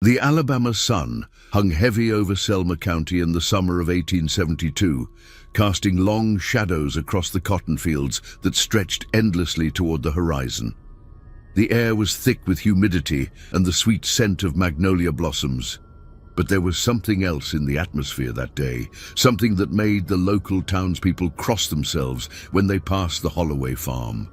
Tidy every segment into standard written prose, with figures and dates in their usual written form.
The Alabama sun hung heavy over Selma County in the summer of 1872, casting long shadows across the cotton fields that stretched endlessly toward the horizon. The air was thick with humidity and the sweet scent of magnolia blossoms. But there was something else in the atmosphere that day, something that made the local townspeople cross themselves when they passed the Holloway farm.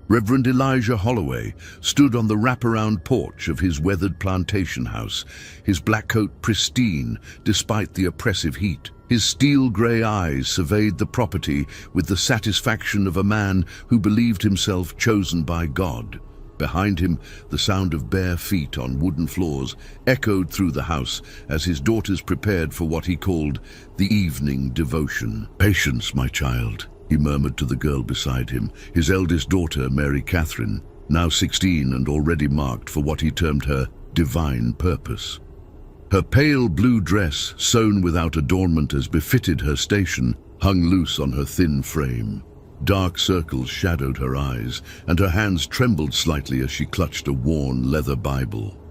Reverend Elijah Holloway stood on the wraparound porch of his weathered plantation house, his black coat pristine despite the oppressive heat. His steel-gray eyes surveyed the property with the satisfaction of a man who believed himself chosen by God. Behind him, the sound of bare feet on wooden floors echoed through the house as his daughters prepared for what he called the evening devotion. "Patience, my child," he murmured to the girl beside him, his eldest daughter, Mary Catherine, now 16 and already marked for what he termed her divine purpose. Her pale blue dress, sewn without adornment as befitted her station, hung loose on her thin frame. Dark circles shadowed her eyes, and her hands trembled slightly as she clutched a worn leather Bible.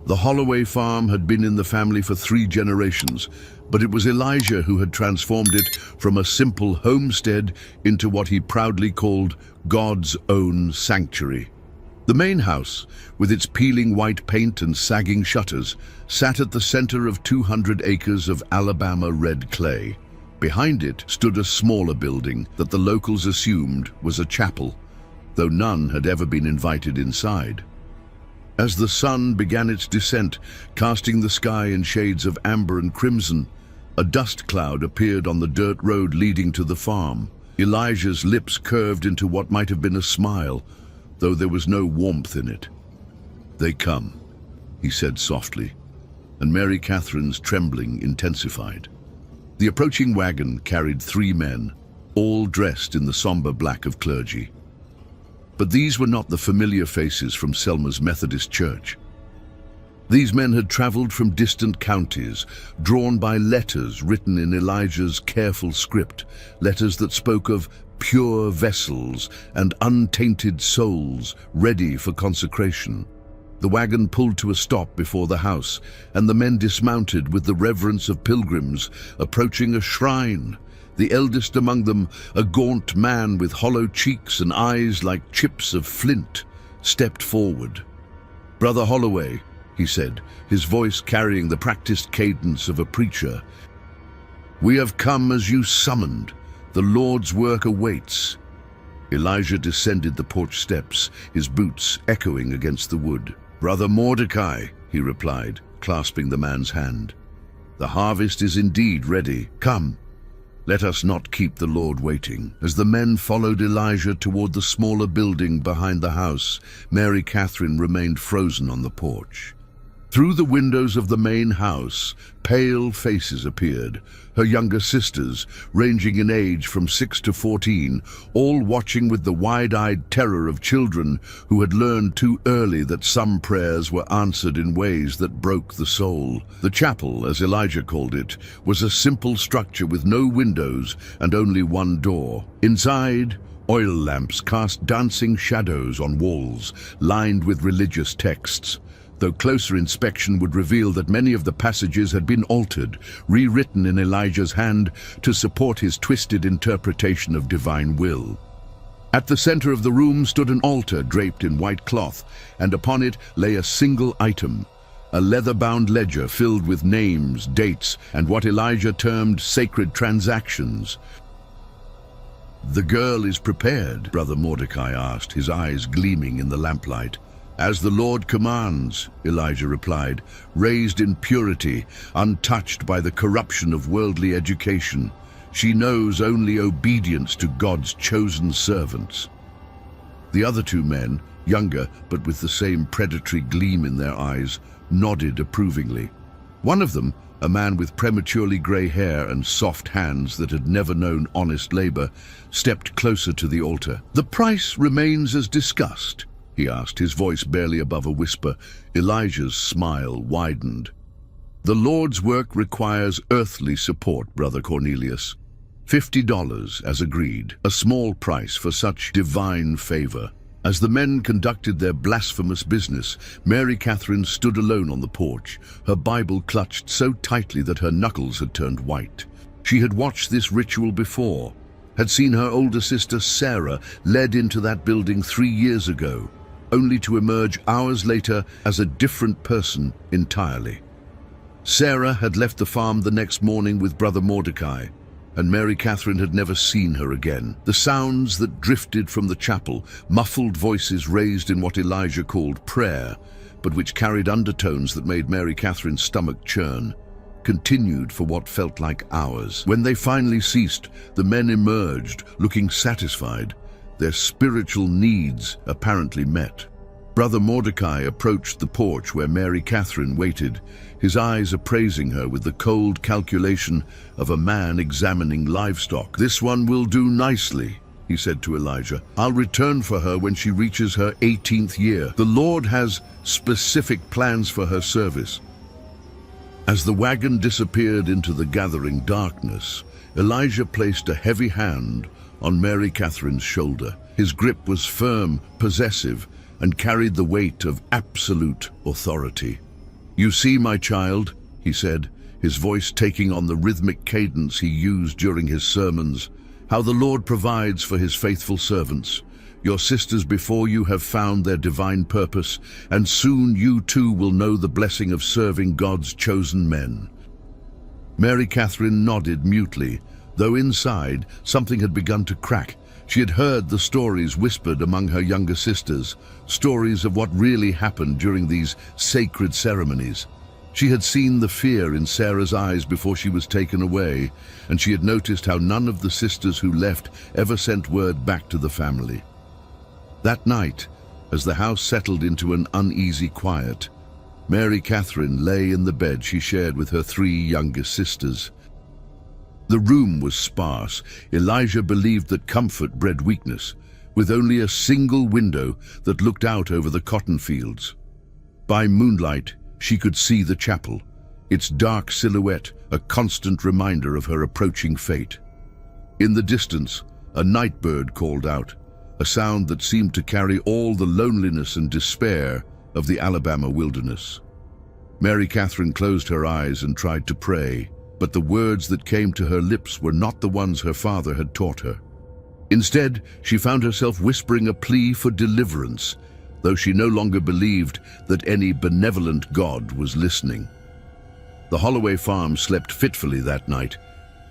The Holloway farm had been in the family for 3 generations, but it was Elijah who had transformed it from a simple homestead into what he proudly called God's own sanctuary. The main house, with its peeling white paint and sagging shutters, sat at the center of 200 acres of Alabama red clay. Behind it stood a smaller building that the locals assumed was a chapel, though none had ever been invited inside. As the sun began its descent, casting the sky in shades of amber and crimson, a dust cloud appeared on the dirt road leading to the farm. Elijah's lips curved into what might have been a smile, though there was no warmth in it. "They come," he said softly, and Mary Catherine's trembling intensified. The approaching wagon carried 3 men, all dressed in the somber black of clergy. But these were not the familiar faces from Selma's Methodist Church. These men had traveled from distant counties, drawn by letters written in Elijah's careful script, letters that spoke of pure vessels and untainted souls ready for consecration. The wagon pulled to a stop before the house, and the men dismounted with the reverence of pilgrims approaching a shrine. The eldest among them, a gaunt man with hollow cheeks and eyes like chips of flint, stepped forward. "Brother Holloway," he said, his voice carrying the practiced cadence of a preacher, "we have come as you summoned. The Lord's work awaits." Elijah descended the porch steps, his boots echoing against the wood. "Brother Mordecai," he replied, clasping the man's hand, "the harvest is indeed ready. Come, let us not keep the Lord waiting." As the men followed Elijah toward the smaller building behind the house, Mary Catherine remained frozen on the porch. Through the windows of the main house, pale faces appeared, her younger sisters, ranging in age from 6 to 14, all watching with the wide-eyed terror of children who had learned too early that some prayers were answered in ways that broke the soul. The chapel, as Elijah called it, was a simple structure with no windows and only one door. Inside, oil lamps cast dancing shadows on walls, lined with religious texts, though closer inspection would reveal that many of the passages had been altered, rewritten in Elijah's hand to support his twisted interpretation of divine will. At the center of the room stood an altar draped in white cloth, and upon it lay a single item, a leather-bound ledger filled with names, dates, and what Elijah termed sacred transactions. "The girl is prepared," Brother Mordecai asked, his eyes gleaming in the lamplight. "As the Lord commands," Elijah replied, "raised in purity, untouched by the corruption of worldly education. She knows only obedience to God's chosen servants." The other 2 men, younger but with the same predatory gleam in their eyes, nodded approvingly. One of them, a man with prematurely gray hair and soft hands that had never known honest labor, stepped closer to the altar. "The price remains as discussed?" he asked, his voice barely above a whisper. Elijah's smile widened. "The Lord's work requires earthly support, Brother Cornelius. $50 as agreed, a small price for such divine favor." As the men conducted their blasphemous business, Mary Catherine stood alone on the porch, her Bible clutched so tightly that her knuckles had turned white. She had watched this ritual before, had seen her older sister Sarah led into that building 3 years ago, only to emerge hours later as a different person entirely. Sarah had left the farm the next morning with brother Mordecai, and Mary Catherine had never seen her again. The sounds that drifted from the chapel, muffled voices raised in what Elijah called prayer, but which carried undertones that made Mary Catherine's stomach churn, continued for what felt like hours. When they finally ceased, the men emerged, looking satisfied, their spiritual needs apparently met. Brother Mordecai approached the porch where Mary Catherine waited, his eyes appraising her with the cold calculation of a man examining livestock. "This one will do nicely," he said to Elijah. "I'll return for her when she reaches her 18th year. The Lord has specific plans for her service." As the wagon disappeared into the gathering darkness, Elijah placed a heavy hand on Mary Catherine's shoulder. His grip was firm, possessive, and carried the weight of absolute authority. "You see, my child," he said, his voice taking on the rhythmic cadence he used during his sermons, "how the Lord provides for his faithful servants. Your sisters before you have found their divine purpose, and soon you too will know the blessing of serving God's chosen men." Mary Catherine nodded mutely, though inside something had begun to crack. She had heard the stories whispered among her younger sisters, stories of what really happened during these sacred ceremonies. She had seen the fear in Sarah's eyes before she was taken away, and she had noticed how none of the sisters who left ever sent word back to the family. That night, as the house settled into an uneasy quiet, Mary Catherine lay in the bed she shared with her 3 youngest sisters. The room was sparse. Elijah believed that comfort bred weakness, with only a single window that looked out over the cotton fields. By moonlight, she could see the chapel, its dark silhouette a constant reminder of her approaching fate. In the distance, a night bird called out, a sound that seemed to carry all the loneliness and despair of the Alabama wilderness. Mary Catherine closed her eyes and tried to pray, but the words that came to her lips were not the ones her father had taught her. Instead, she found herself whispering a plea for deliverance, though she no longer believed that any benevolent God was listening. The Holloway farm slept fitfully that night,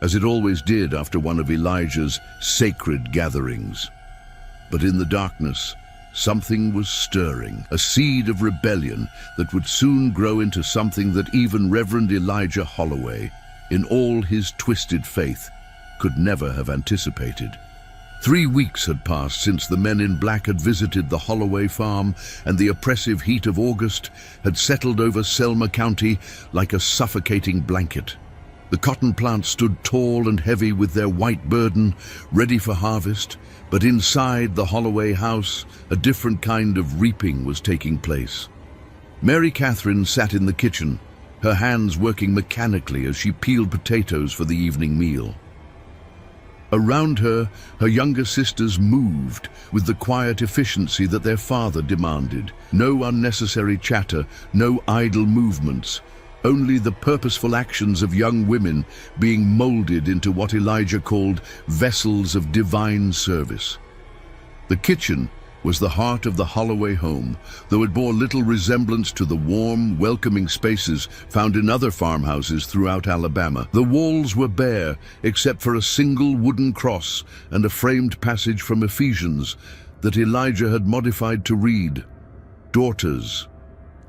as it always did after one of Elijah's sacred gatherings. But in the darkness, something was stirring, a seed of rebellion that would soon grow into something that even Reverend Elijah Holloway, in all his twisted faith, could never have anticipated. 3 weeks had passed since the men in black had visited the Holloway farm, and the oppressive heat of August had settled over Selma County like a suffocating blanket. The cotton plants stood tall and heavy with their white burden, ready for harvest, but inside the Holloway house, a different kind of reaping was taking place. Mary Catherine sat in the kitchen, her hands working mechanically as she peeled potatoes for the evening meal. Around her, her younger sisters moved with the quiet efficiency that their father demanded. No unnecessary chatter, no idle movements, only the purposeful actions of young women being molded into what Elijah called vessels of divine service. The kitchen was the heart of the Holloway home, though it bore little resemblance to the warm, welcoming spaces found in other farmhouses throughout Alabama. The walls were bare, except for a single wooden cross and a framed passage from Ephesians that Elijah had modified to read, "Daughters,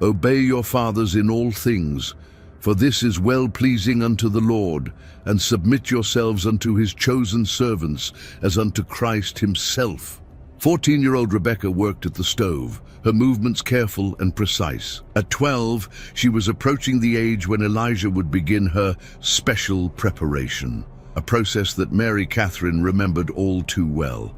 obey your fathers in all things, for this is well-pleasing unto the Lord, and submit yourselves unto his chosen servants, as unto Christ himself." 14-year-old Rebecca worked at the stove, her movements careful and precise. At 12, she was approaching the age when Elijah would begin her special preparation, a process that Mary Catherine remembered all too well.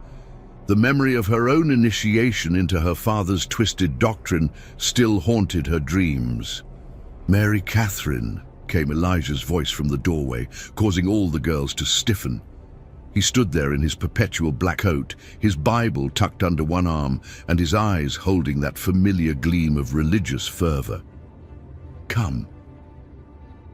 The memory of her own initiation into her father's twisted doctrine still haunted her dreams. "Mary Catherine," came Elijah's voice from the doorway, causing all the girls to stiffen. He stood there in his perpetual black coat, his Bible tucked under one arm, and his eyes holding that familiar gleam of religious fervor. "Come.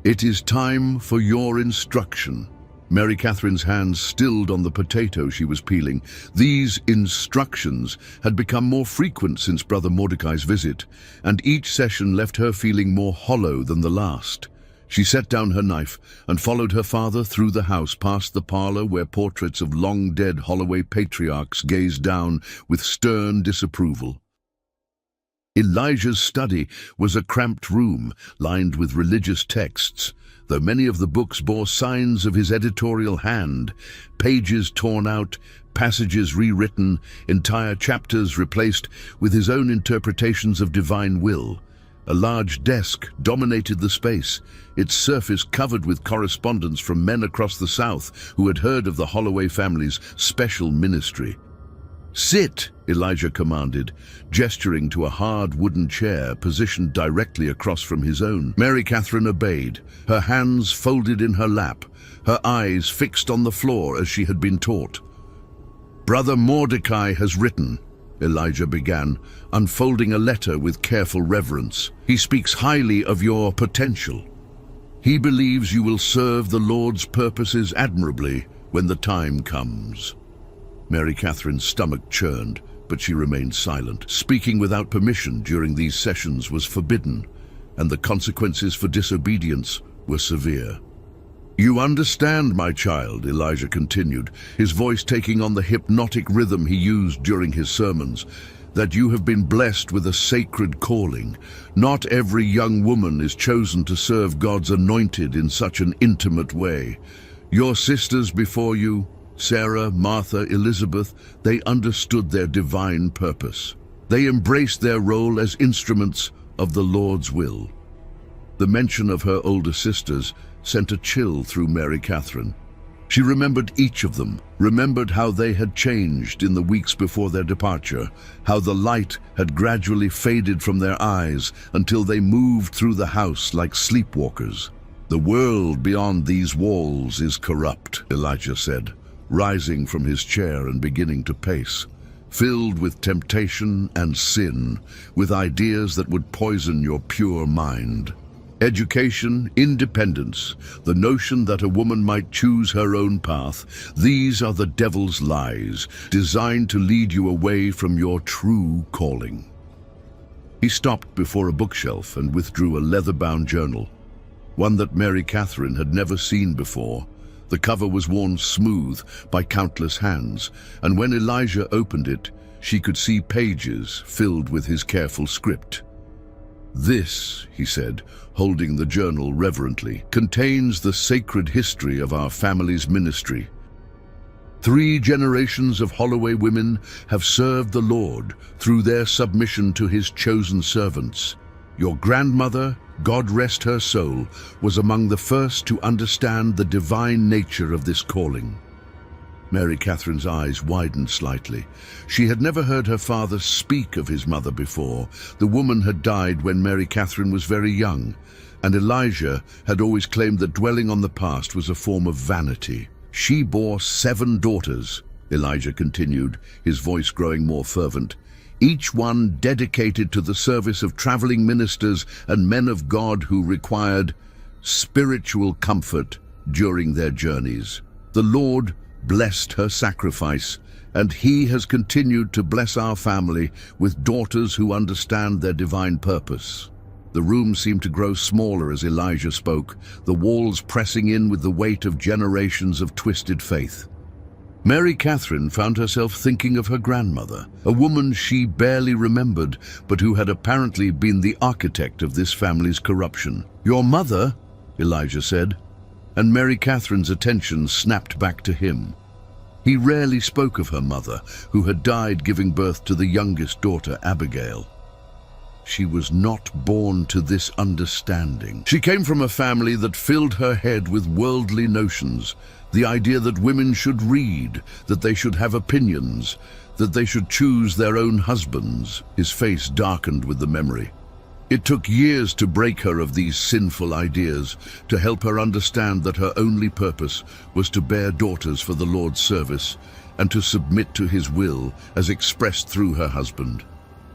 It is time for your instruction." Mary Catherine's hands stilled on the potato she was peeling. These instructions had become more frequent since Brother Mordecai's visit, and each session left her feeling more hollow than the last. She set down her knife and followed her father through the house, past the parlor where portraits of long-dead Holloway patriarchs gazed down with stern disapproval. Elijah's study was a cramped room lined with religious texts, though many of the books bore signs of his editorial hand, pages torn out, passages rewritten, entire chapters replaced with his own interpretations of divine will. A large desk dominated the space, its surface covered with correspondence from men across the South who had heard of the Holloway family's special ministry. "Sit," Elijah commanded, gesturing to a hard wooden chair positioned directly across from his own. Mary Catherine obeyed, her hands folded in her lap, her eyes fixed on the floor as she had been taught. "Brother Mordecai has written," Elijah began, unfolding a letter with careful reverence. "He speaks highly of your potential. He believes you will serve the Lord's purposes admirably when the time comes." Mary Catherine's stomach churned, but she remained silent. Speaking without permission during these sessions was forbidden, and the consequences for disobedience were severe. "You understand, my child," Elijah continued, his voice taking on the hypnotic rhythm he used during his sermons, "that you have been blessed with a sacred calling. Not every young woman is chosen to serve God's anointed in such an intimate way. Your sisters before you, Sarah, Martha, Elizabeth, they understood their divine purpose. They embraced their role as instruments of the Lord's will." The mention of her older sisters sent a chill through Mary Catherine. She remembered each of them, remembered how they had changed in the weeks before their departure, how the light had gradually faded from their eyes until they moved through the house like sleepwalkers. "The world beyond these walls is corrupt," Elijah said, rising from his chair and beginning to pace, "filled with temptation and sin, with ideas that would poison your pure mind. Education, independence, the notion that a woman might choose her own path, these are the devil's lies, designed to lead you away from your true calling." He stopped before a bookshelf and withdrew a leather-bound journal, one that Mary Catherine had never seen before. The cover was worn smooth by countless hands, and when Elijah opened it, she could see pages filled with his careful script. "This," he said, holding the journal reverently, "contains the sacred history of our family's ministry. 3 generations of Holloway women have served the Lord through their submission to his chosen servants. Your grandmother, God rest her soul, was among the first to understand the divine nature of this calling." Mary Catherine's eyes widened slightly. She had never heard her father speak of his mother before. The woman had died when Mary Catherine was very young, and Elijah had always claimed that dwelling on the past was a form of vanity. "She bore 7 daughters," Elijah continued, his voice growing more fervent, "each one dedicated to the service of traveling ministers and men of God who required spiritual comfort during their journeys. The Lord blessed her sacrifice, and he has continued to bless our family with daughters who understand their divine purpose." The room seemed to grow smaller as Elijah spoke, the walls pressing in with the weight of generations of twisted faith. Mary Catherine found herself thinking of her grandmother, a woman she barely remembered, but who had apparently been the architect of this family's corruption. "Your mother?" Elijah said, and Mary Catherine's attention snapped back to him. He rarely spoke of her mother, who had died giving birth to the youngest daughter, Abigail. She was not born to this understanding. She came from a family that filled her head with worldly notions, the idea that women should read, that they should have opinions, that they should choose their own husbands. His face darkened with the memory. It took years to break her of these sinful ideas, to help her understand that her only purpose was to bear daughters for the Lord's service and to submit to his will as expressed through her husband.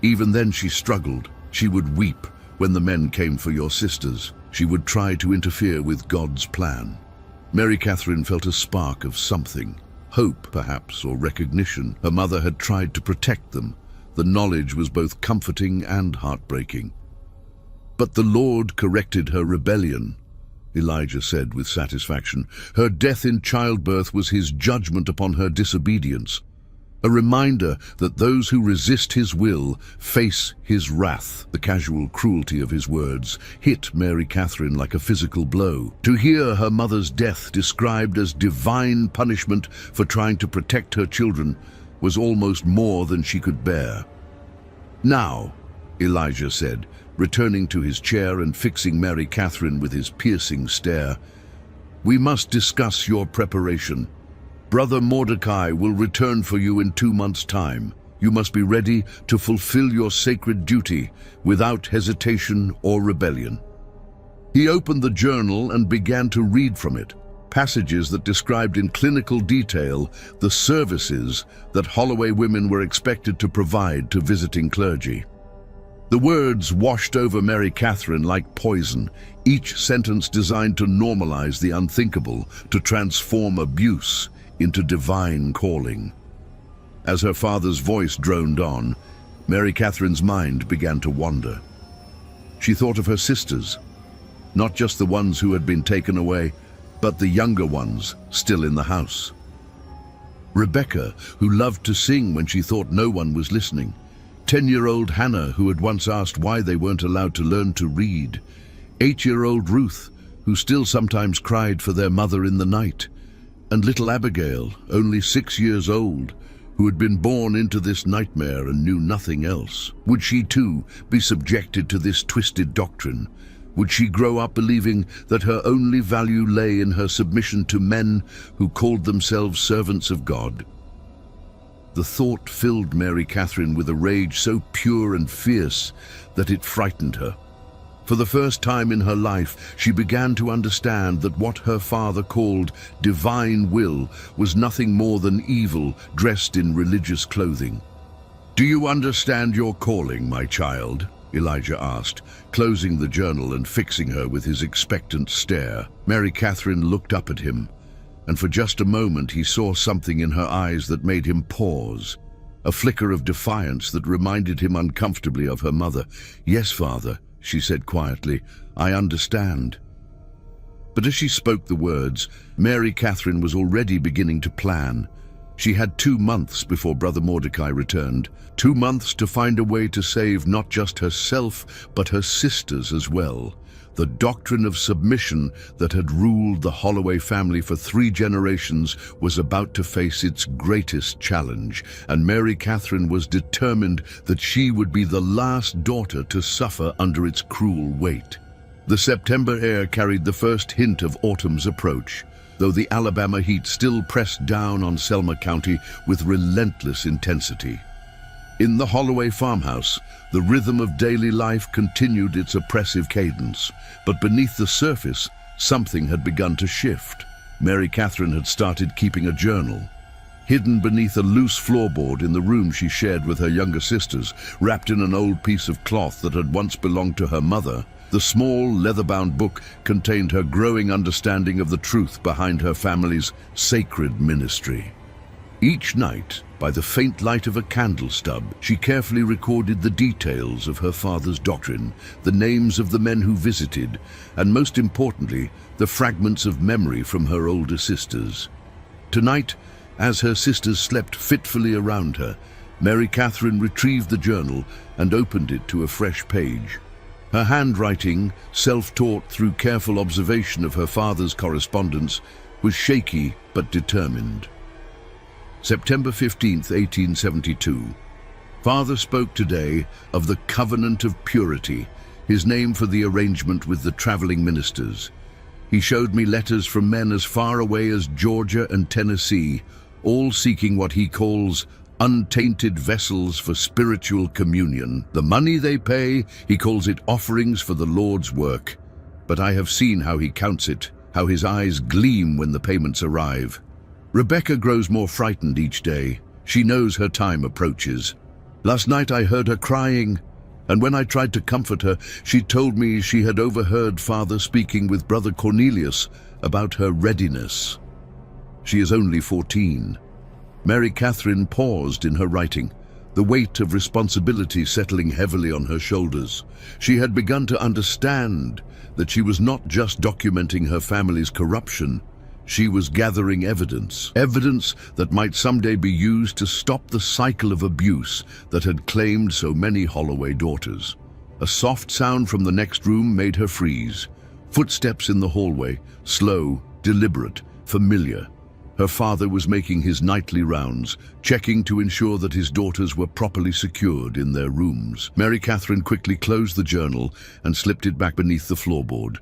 Even then she struggled. She would weep when the men came for your sisters. She would try to interfere with God's plan. Mary Catherine felt a spark of something, hope perhaps, or recognition. Her mother had tried to protect them. The knowledge was both comforting and heartbreaking. But the Lord corrected her rebellion, Elijah said with satisfaction. Her death in childbirth was his judgment upon her disobedience, a reminder that those who resist his will face his wrath. The casual cruelty of his words hit Mary Catherine like a physical blow. To hear her mother's death described as divine punishment for trying to protect her children was almost more than she could bear. "Now," Elijah said, returning to his chair and fixing Mary Catherine with his piercing stare, "we must discuss your preparation. Brother Mordecai will return for you in 2 months' time. You must be ready to fulfill your sacred duty without hesitation or rebellion." He opened the journal and began to read from it, passages that described in clinical detail the services that Holloway women were expected to provide to visiting clergy. The words washed over Mary Catherine like poison, each sentence designed to normalize the unthinkable, to transform abuse into divine calling. As her father's voice droned on, Mary Catherine's mind began to wander. She thought of her sisters, not just the ones who had been taken away, but the younger ones still in the house. Rebecca, who loved to sing when she thought no one was listening. 10-year-old Hannah, who had once asked why they weren't allowed to learn to read. 8-year-old Ruth, who still sometimes cried for their mother in the night. And little Abigail, only 6 years old, who had been born into this nightmare and knew nothing else. Would she too be subjected to this twisted doctrine? Would she grow up believing that her only value lay in her submission to men who called themselves servants of God? The thought filled Mary Catherine with a rage so pure and fierce that it frightened her. For the first time in her life, she began to understand that what her father called divine will was nothing more than evil dressed in religious clothing. "Do you understand your calling, my child?" Elijah asked, closing the journal and fixing her with his expectant stare. Mary Catherine looked up at him, and for just a moment he saw something in her eyes that made him pause, a flicker of defiance that reminded him uncomfortably of her mother. "Yes, Father," she said quietly, "I understand." But as she spoke the words, Mary Catherine was already beginning to plan. She had 2 months before Brother Mordecai returned, 2 months to find a way to save not just herself, but her sisters as well. The doctrine of submission that had ruled the Holloway family for 3 generations was about to face its greatest challenge, and Mary Catherine was determined that she would be the last daughter to suffer under its cruel weight. The September air carried the first hint of autumn's approach, though the Alabama heat still pressed down on Selma County with relentless intensity. In the Holloway farmhouse, the rhythm of daily life continued its oppressive cadence, but beneath the surface, something had begun to shift. Mary Catherine had started keeping a journal. Hidden beneath a loose floorboard in the room she shared with her younger sisters, wrapped in an old piece of cloth that had once belonged to her mother, the small, leather-bound book contained her growing understanding of the truth behind her family's sacred ministry. Each night, by the faint light of a candle stub, she carefully recorded the details of her father's doctrine, the names of the men who visited, and most importantly, the fragments of memory from her older sisters. Tonight, as her sisters slept fitfully around her, Mary Catherine retrieved the journal and opened it to a fresh page. Her handwriting, self-taught through careful observation of her father's correspondence, was shaky but determined. September 15th, 1872. Father spoke today of the covenant of purity, his name for the arrangement with the traveling ministers. He showed me letters from men as far away as Georgia and Tennessee, all seeking what he calls untainted vessels for spiritual communion. The money they pay, he calls it offerings for the Lord's work. But I have seen how he counts it, how his eyes gleam when the payments arrive. Rebecca grows more frightened each day. She knows her time approaches. Last night I heard her crying, and when I tried to comfort her, she told me she had overheard Father speaking with Brother Cornelius about her readiness. She is only 14. Mary Catherine paused in her writing, the weight of responsibility settling heavily on her shoulders. She had begun to understand that she was not just documenting her family's corruption, she was gathering evidence that might someday be used to stop the cycle of abuse that had claimed so many Holloway daughters. A soft sound from the next room made her freeze. Footsteps in the hallway, slow, deliberate, familiar. Her father was making his nightly rounds, checking to ensure that his daughters were properly secured in their rooms. Mary Catherine quickly closed the journal and slipped it back beneath the floorboard,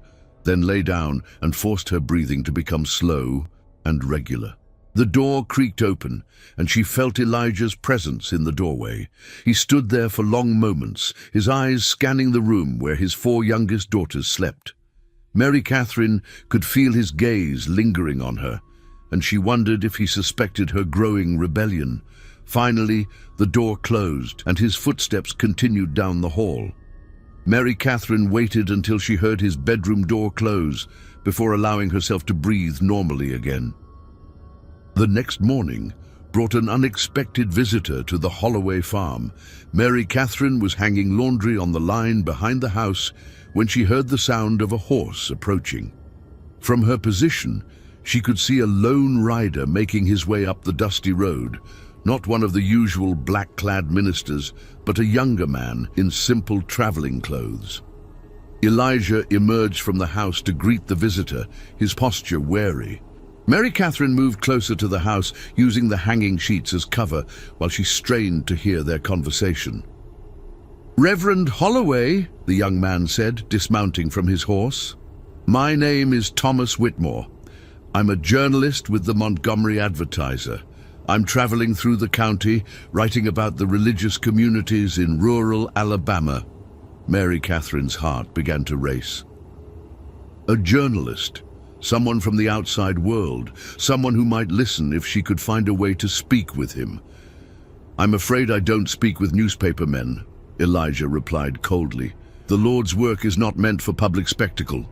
then lay down and forced her breathing to become slow and regular. The door creaked open, and she felt Elijah's presence in the doorway. He stood there for long moments, his eyes scanning the room where his 4 youngest daughters slept. Mary Catherine could feel his gaze lingering on her, and she wondered if he suspected her growing rebellion. Finally, the door closed, and his footsteps continued down the hall. Mary Catherine waited until she heard his bedroom door close before allowing herself to breathe normally again. The next morning brought an unexpected visitor to the Holloway farm. Mary Catherine was hanging laundry on the line behind the house when she heard the sound of a horse approaching. From her position, she could see a lone rider making his way up the dusty road, not one of the usual black-clad ministers, but a younger man in simple traveling clothes. Elijah emerged from the house to greet the visitor, his posture wary. Mary Catherine moved closer to the house, using the hanging sheets as cover while she strained to hear their conversation. "Reverend Holloway," the young man said, dismounting from his horse. "My name is Thomas Whitmore. I'm a journalist with the Montgomery Advertiser. I'm traveling through the county, writing about the religious communities in rural Alabama." Mary Catherine's heart began to race. A journalist, someone from the outside world, someone who might listen if she could find a way to speak with him. "I'm afraid I don't speak with newspapermen," Elijah replied coldly. "The Lord's work is not meant for public spectacle."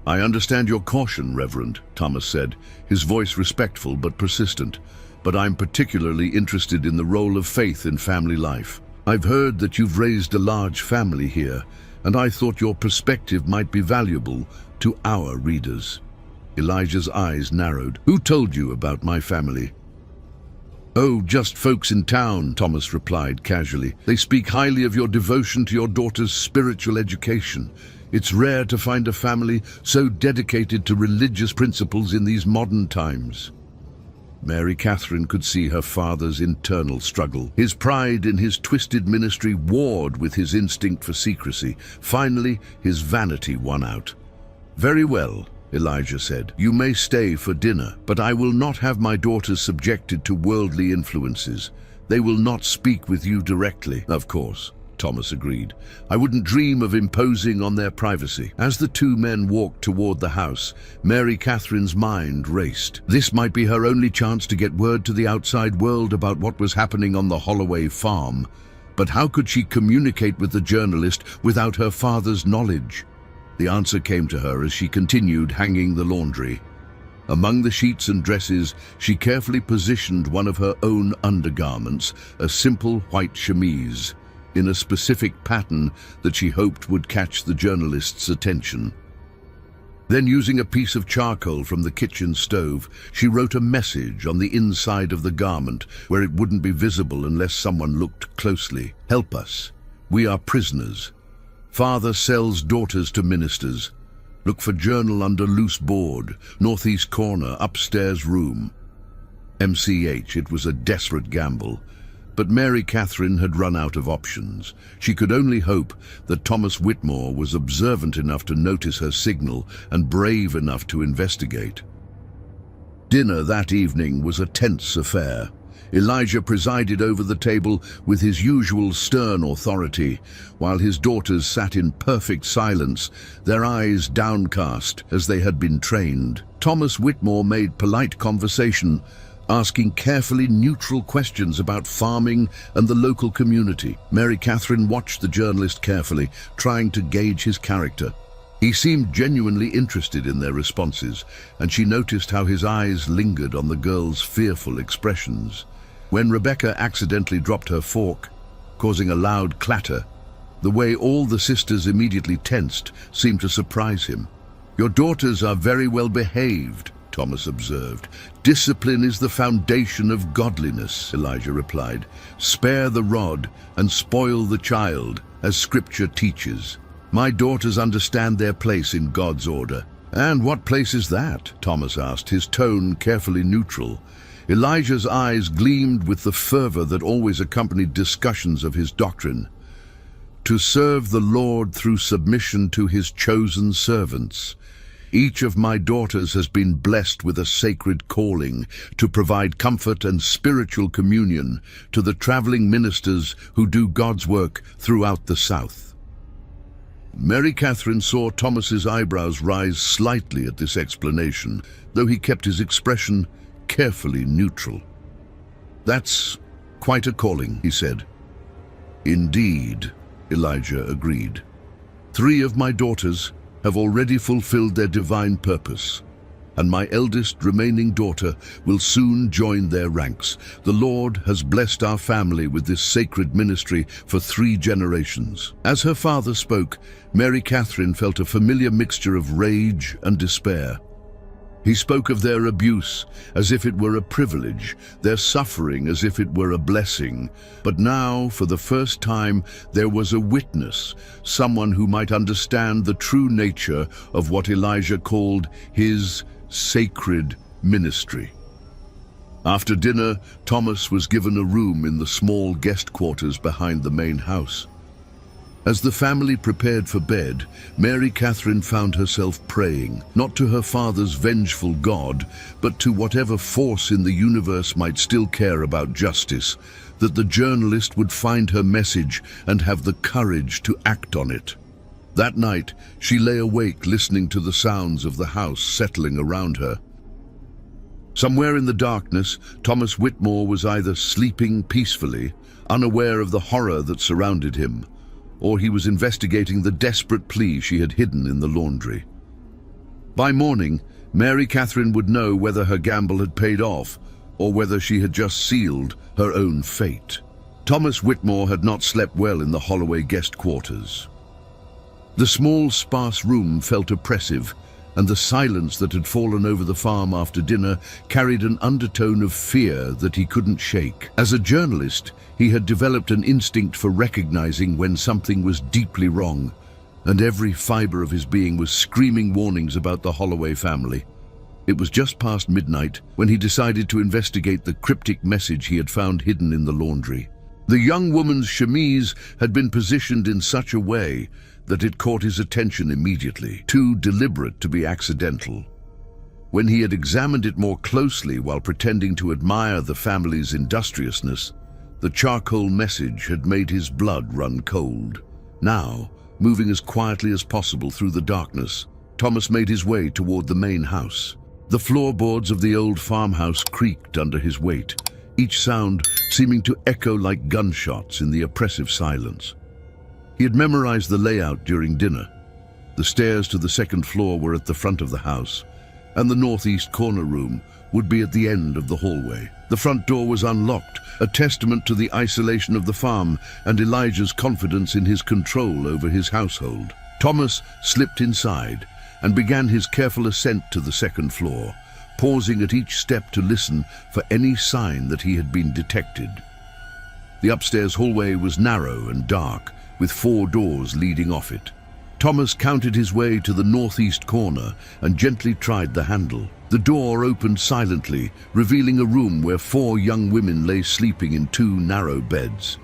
"I understand your caution, Reverend," Thomas said, his voice respectful but persistent. "But I'm particularly interested in the role of faith in family life. I've heard that you've raised a large family here, and I thought your perspective might be valuable to our readers." Elijah's eyes narrowed. "Who told you about my family?" "Oh, just folks in town," Thomas replied casually. "They speak highly of your devotion to your daughter's spiritual education. It's rare to find a family so dedicated to religious principles in these modern times." Mary Catherine could see her father's internal struggle. His pride in his twisted ministry warred with his instinct for secrecy. Finally, his vanity won out. "Very well," Elijah said. "You may stay for dinner, but I will not have my daughters subjected to worldly influences. They will not speak with you directly." "Of course," Thomas agreed. "I wouldn't dream of imposing on their privacy." As the 2 men walked toward the house, Mary Catherine's mind raced. This might be her only chance to get word to the outside world about what was happening on the Holloway farm. But how could she communicate with the journalist without her father's knowledge? The answer came to her as she continued hanging the laundry. Among the sheets and dresses, she carefully positioned one of her own undergarments, a simple white chemise, in a specific pattern that she hoped would catch the journalist's attention. Then, using a piece of charcoal from the kitchen stove, she wrote a message on the inside of the garment where it wouldn't be visible unless someone looked closely. "Help us. We are prisoners. Father sells daughters to ministers. Look for journal under loose board, northeast corner, upstairs room." MCH, it was a desperate gamble. But Mary Catherine had run out of options. She could only hope that Thomas Whitmore was observant enough to notice her signal and brave enough to investigate. Dinner that evening was a tense affair. Elijah presided over the table with his usual stern authority, while his daughters sat in perfect silence, their eyes downcast as they had been trained. Thomas Whitmore made polite conversation, asking carefully neutral questions about farming and the local community. Mary Catherine watched the journalist carefully, trying to gauge his character. He seemed genuinely interested in their responses, and she noticed how his eyes lingered on the girl's fearful expressions. When Rebecca accidentally dropped her fork, causing a loud clatter, the way all the sisters immediately tensed seemed to surprise him. "Your daughters are very well behaved," Thomas observed. "Discipline is the foundation of godliness," Elijah replied. "Spare the rod and spoil the child, as Scripture teaches. My daughters understand their place in God's order." "And what place is that?" Thomas asked, his tone carefully neutral. Elijah's eyes gleamed with the fervor that always accompanied discussions of his doctrine. "To serve the Lord through submission to his chosen servants. Each of my daughters has been blessed with a sacred calling to provide comfort and spiritual communion to the traveling ministers who do God's work throughout the South." Mary Catherine saw Thomas's eyebrows rise slightly at this explanation, though he kept his expression carefully neutral. "That's quite a calling," he said. "Indeed," Elijah agreed. "3 of my daughters have already fulfilled their divine purpose, and my eldest remaining daughter will soon join their ranks. The Lord has blessed our family with this sacred ministry for 3 generations." As her father spoke, Mary Catherine felt a familiar mixture of rage and despair. He spoke of their abuse as if it were a privilege, their suffering as if it were a blessing. But now, for the first time, there was a witness, someone who might understand the true nature of what Elijah called his sacred ministry. After dinner, Thomas was given a room in the small guest quarters behind the main house. As the family prepared for bed, Mary Catherine found herself praying, not to her father's vengeful God, but to whatever force in the universe might still care about justice, that the journalist would find her message and have the courage to act on it. That night, she lay awake listening to the sounds of the house settling around her. Somewhere in the darkness, Thomas Whitmore was either sleeping peacefully, unaware of the horror that surrounded him, or he was investigating the desperate plea she had hidden in the laundry. By morning, Mary Catherine would know whether her gamble had paid off, or whether she had just sealed her own fate. Thomas Whitmore had not slept well in the Holloway guest quarters. The small, sparse room felt oppressive, and the silence that had fallen over the farm after dinner carried an undertone of fear that he couldn't shake. As a journalist, he had developed an instinct for recognizing when something was deeply wrong, and every fiber of his being was screaming warnings about the Holloway family. It was just past midnight when he decided to investigate the cryptic message he had found hidden in the laundry. The young woman's chemise had been positioned in such a way that it caught his attention immediately, too deliberate to be accidental. When he had examined it more closely while pretending to admire the family's industriousness, the charcoal message had made his blood run cold. Now, moving as quietly as possible through the darkness, Thomas made his way toward the main house. The floorboards of the old farmhouse creaked under his weight, each sound seeming to echo like gunshots in the oppressive silence. He had memorized the layout during dinner. The stairs to the second floor were at the front of the house, and the northeast corner room would be at the end of the hallway. The front door was unlocked, a testament to the isolation of the farm and Elijah's confidence in his control over his household. Thomas slipped inside and began his careful ascent to the second floor, pausing at each step to listen for any sign that he had been detected. The upstairs hallway was narrow and dark, with 4 doors leading off it. Thomas counted his way to the northeast corner and gently tried the handle. The door opened silently, revealing a room where 4 young women lay sleeping in 2 narrow beds.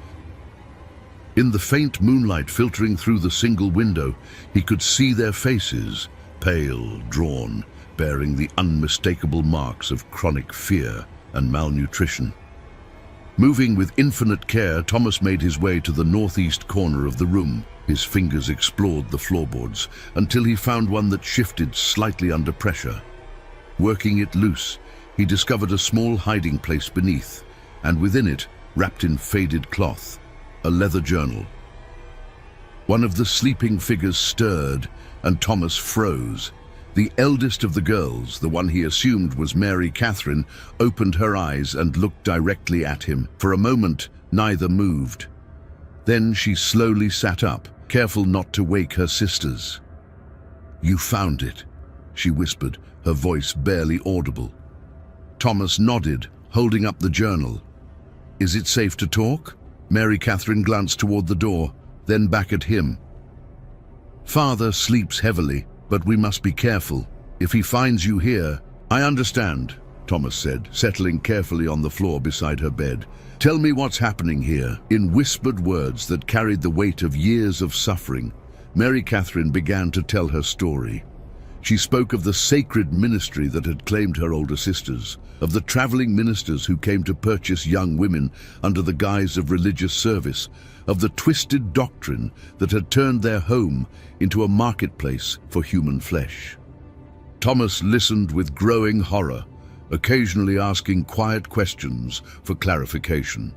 In the faint moonlight filtering through the single window, he could see their faces, pale, drawn, bearing the unmistakable marks of chronic fear and malnutrition. Moving with infinite care, Thomas made his way to the northeast corner of the room. His fingers explored the floorboards until he found one that shifted slightly under pressure. Working it loose, he discovered a small hiding place beneath, and within it, wrapped in faded cloth, a leather journal. One of the sleeping figures stirred, and Thomas froze. The eldest of the girls, the one he assumed was Mary Catherine, opened her eyes and looked directly at him. For a moment, neither moved. Then she slowly sat up, careful not to wake her sisters. "You found it," she whispered, her voice barely audible. Thomas nodded, holding up the journal. "Is it safe to talk?" Mary Catherine glanced toward the door, then back at him. "Father sleeps heavily, but we must be careful. If he finds you here—" "I understand," Thomas said, settling carefully on the floor beside her bed. "Tell me what's happening here." In whispered words that carried the weight of years of suffering, Mary Catherine began to tell her story. She spoke of the sacred ministry that had claimed her older sisters, of the traveling ministers who came to purchase young women under the guise of religious service, of the twisted doctrine that had turned their home into a marketplace for human flesh. Thomas listened with growing horror, occasionally asking quiet questions for clarification.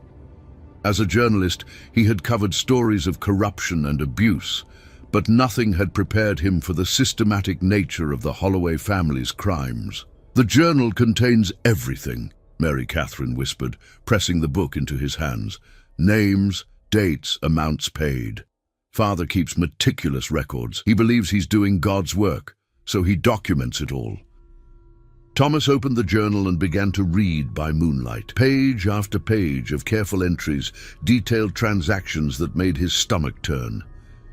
As a journalist, he had covered stories of corruption and abuse, but nothing had prepared him for the systematic nature of the Holloway family's crimes. "The journal contains everything," Mary Catherine whispered, pressing the book into his hands. "Names, dates, amounts paid. Father keeps meticulous records. He believes he's doing God's work, so he documents it all." Thomas opened the journal and began to read by moonlight. Page after page of careful entries detailed transactions that made his stomach turn.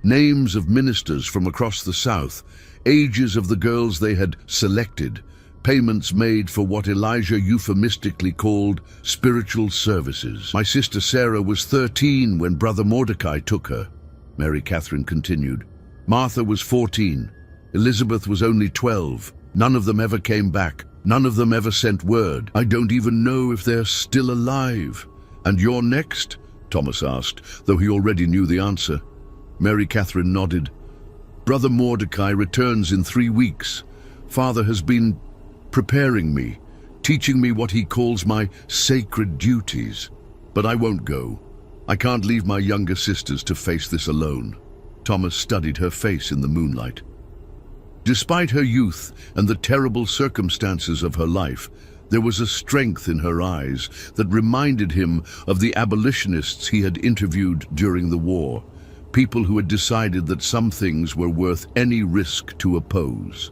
Names of ministers from across the South, ages of the girls they had selected, payments made for what Elijah euphemistically called spiritual services. "My sister Sarah was 13 when Brother Mordecai took her," Mary Catherine continued. "Martha was 14. Elizabeth was only 12. None of them ever came back. None of them ever sent word. I don't even know if they're still alive." "And you're next?" Thomas asked, though he already knew the answer. Mary Catherine nodded. "Brother Mordecai returns in 3 weeks. Father has been preparing me, teaching me what he calls my sacred duties. But I won't go. I can't leave my younger sisters to face this alone." Thomas studied her face in the moonlight. Despite her youth and the terrible circumstances of her life, there was a strength in her eyes that reminded him of the abolitionists he had interviewed during the war, people who had decided that some things were worth any risk to oppose.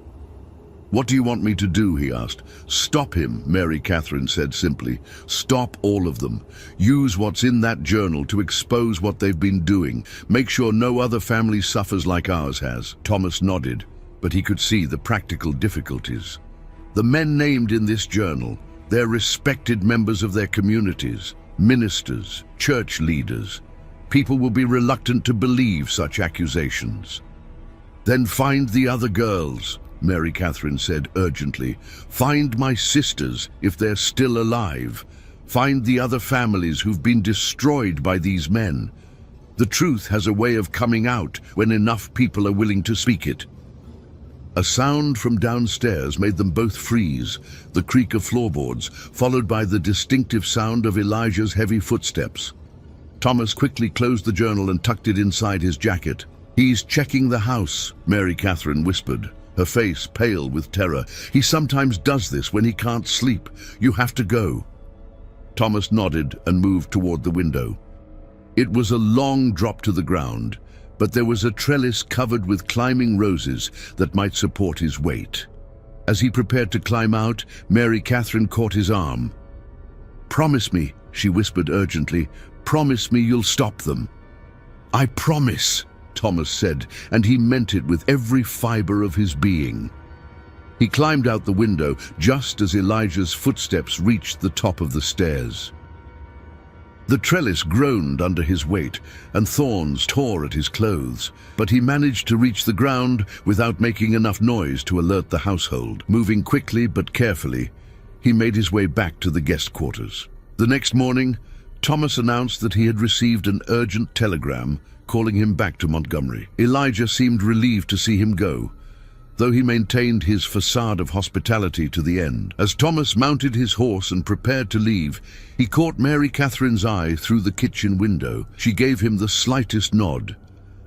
"What do you want me to do?" he asked. "Stop him," Mary Catherine said simply. "Stop all of them. Use what's in that journal to expose what they've been doing. Make sure no other family suffers like ours has." Thomas nodded, but he could see the practical difficulties. The men named in this journal, they're respected members of their communities, ministers, church leaders. People will be reluctant to believe such accusations. "Then find the other girls," Mary Catherine said urgently. "Find my sisters if they're still alive. Find the other families who've been destroyed by these men. The truth has a way of coming out when enough people are willing to speak it." A sound from downstairs made them both freeze, the creak of floorboards, followed by the distinctive sound of Elijah's heavy footsteps. Thomas quickly closed the journal and tucked it inside his jacket. "He's checking the house," Mary Catherine whispered, her face pale with terror. "He sometimes does this when he can't sleep. You have to go." Thomas nodded and moved toward the window. It was a long drop to the ground, but there was a trellis covered with climbing roses that might support his weight. As he prepared to climb out, Mary Catherine caught his arm. "Promise me," she whispered urgently. "Promise me you'll stop them." "I promise," Thomas said, and he meant it with every fiber of his being. He climbed out the window just as Elijah's footsteps reached the top of the stairs. The trellis groaned under his weight, and thorns tore at his clothes, but he managed to reach the ground without making enough noise to alert the household. Moving quickly but carefully, he made his way back to the guest quarters. The next morning, Thomas announced that he had received an urgent telegram calling him back to Montgomery. Elijah seemed relieved to see him go, though he maintained his facade of hospitality to the end. As Thomas mounted his horse and prepared to leave, he caught Mary Catherine's eye through the kitchen window. She gave him the slightest nod,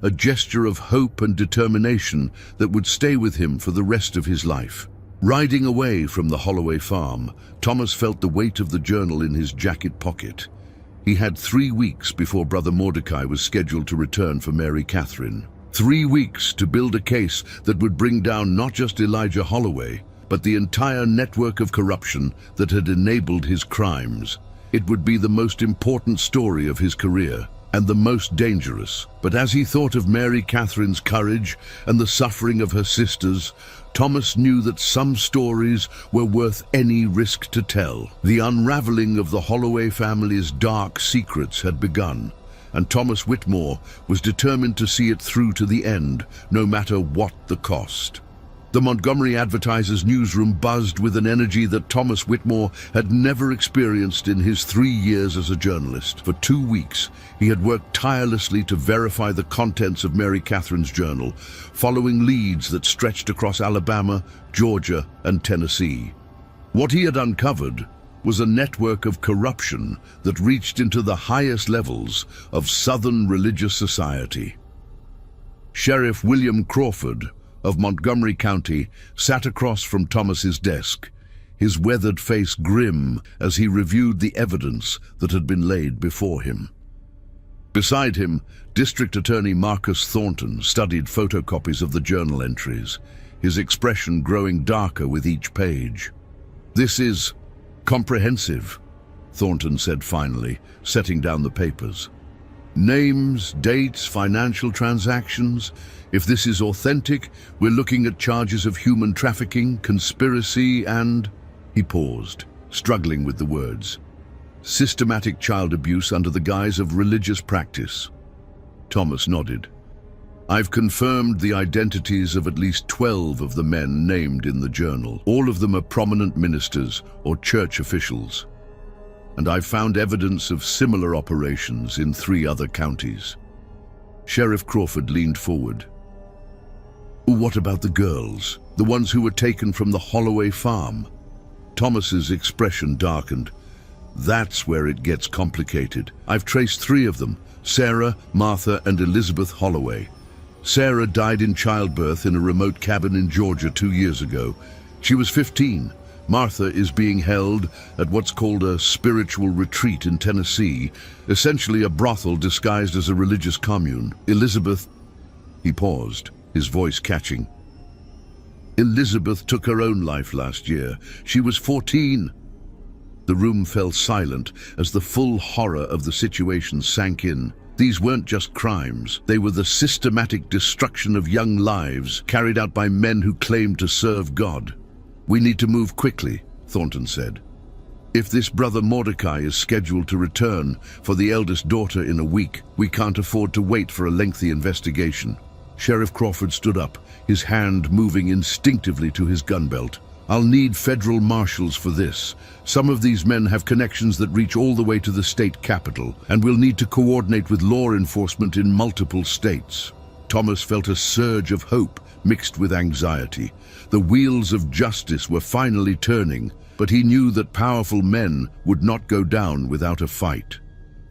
a gesture of hope and determination that would stay with him for the rest of his life. Riding away from the Holloway farm, Thomas felt the weight of the journal in his jacket pocket. He had 3 weeks before Brother Mordecai was scheduled to return for Mary Catherine. 3 weeks to build a case that would bring down not just Elijah Holloway, but the entire network of corruption that had enabled his crimes. It would be the most important story of his career, and the most dangerous. But as he thought of Mary Catherine's courage and the suffering of her sisters, Thomas knew that some stories were worth any risk to tell. The unraveling of the Holloway family's dark secrets had begun, and Thomas Whitmore was determined to see it through to the end, no matter what the cost. The Montgomery Advertiser's newsroom buzzed with an energy that Thomas Whitmore had never experienced in his 3 years as a journalist. For 2 weeks, he had worked tirelessly to verify the contents of Mary Catherine's journal, following leads that stretched across Alabama, Georgia, and Tennessee. What he had uncovered was a network of corruption that reached into the highest levels of Southern religious society. Sheriff William Crawford of Montgomery County sat across from Thomas's desk, his weathered face grim as he reviewed the evidence that had been laid before him. Beside him, District Attorney Marcus Thornton studied photocopies of the journal entries, his expression growing darker with each page. "This is comprehensive," Thornton said finally, setting down the papers. "Names, dates, financial transactions. If this is authentic, we're looking at charges of human trafficking, conspiracy, and..." He paused, struggling with the words. "Systematic child abuse under the guise of religious practice." Thomas nodded. "I've confirmed the identities of at least 12 of the men named in the journal. All of them are prominent ministers or church officials. And I've found evidence of similar operations in 3 other counties." Sheriff Crawford leaned forward. "What about the girls, the ones who were taken from the Holloway farm?" Thomas's expression darkened. "That's where it gets complicated. I've traced 3 of them, Sarah, Martha, and Elizabeth Holloway. Sarah died in childbirth in a remote cabin in Georgia 2 years ago. She was 15. Martha is being held at what's called a spiritual retreat in Tennessee, essentially a brothel disguised as a religious commune. Elizabeth..." He paused, his voice catching. "Elizabeth took her own life last year. She was 14. The room fell silent as the full horror of the situation sank in. These weren't just crimes. They were the systematic destruction of young lives carried out by men who claimed to serve God. "We need to move quickly," Thornton said. "If this Brother Mordecai is scheduled to return for the eldest daughter in a week, we can't afford to wait for a lengthy investigation." Sheriff Crawford stood up, his hand moving instinctively to his gun belt. "I'll need federal marshals for this. Some of these men have connections that reach all the way to the state capitol, and we'll need to coordinate with law enforcement in multiple states." Thomas felt a surge of hope mixed with anxiety. The wheels of justice were finally turning, but he knew that powerful men would not go down without a fight.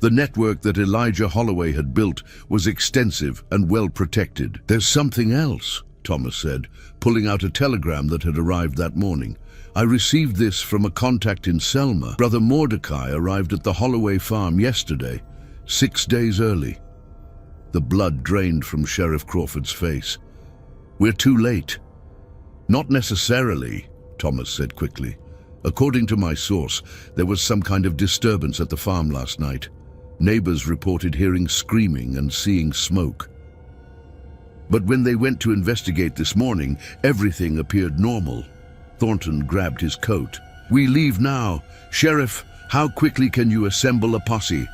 The network that Elijah Holloway had built was extensive and well protected. "There's something else," Thomas said, pulling out a telegram that had arrived that morning. "I received this from a contact in Selma. Brother Mordecai arrived at the Holloway farm yesterday, 6 days early." The blood drained from Sheriff Crawford's face. "We're too late." "Not necessarily," Thomas said quickly. "According to my source, there was some kind of disturbance at the farm last night. Neighbors reported hearing screaming and seeing smoke. But when they went to investigate this morning, everything appeared normal." Thornton grabbed his coat. "We leave now. Sheriff, how quickly can you assemble a posse?"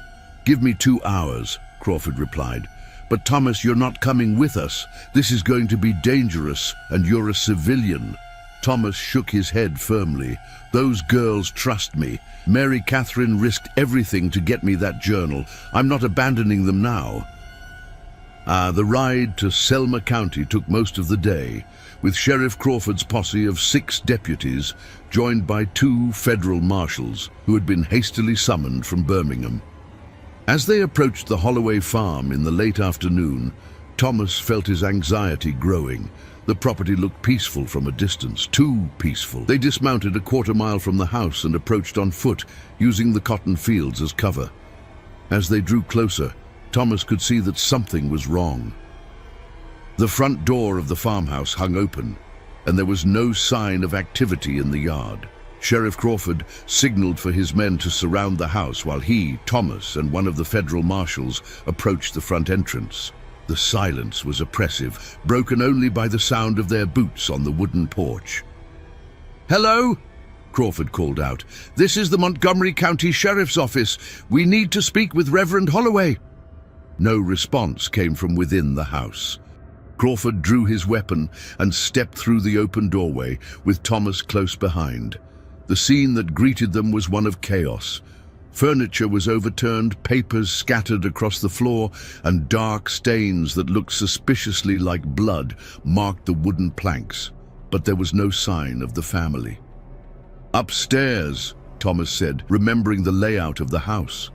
"Give me 2 hours," Crawford replied. "But Thomas, you're not coming with us. This is going to be dangerous, and you're a civilian." Thomas shook his head firmly. "Those girls trust me. Mary Catherine risked everything to get me that journal. I'm not abandoning them now." The ride to Selma County took most of the day, with Sheriff Crawford's posse of 6 deputies, joined by 2 federal marshals who had been hastily summoned from Birmingham. As they approached the Holloway farm in the late afternoon, Thomas felt his anxiety growing. The property looked peaceful from a distance, too peaceful. They dismounted a quarter-mile from the house and approached on foot, using the cotton fields as cover. As they drew closer, Thomas could see that something was wrong. The front door of the farmhouse hung open, and there was no sign of activity in the yard. Sheriff Crawford signaled for his men to surround the house while he, Thomas, and one of the federal marshals approached the front entrance. The silence was oppressive, broken only by the sound of their boots on the wooden porch. "Hello?" Crawford called out. "This is the Montgomery County Sheriff's Office. We need to speak with Reverend Holloway." No response came from within the house. Crawford drew his weapon and stepped through the open doorway, with Thomas close behind. The scene that greeted them was one of chaos. Furniture was overturned, papers scattered across the floor, and dark stains that looked suspiciously like blood marked the wooden planks. But there was no sign of the family. "Upstairs," Thomas said, remembering the layout of the house.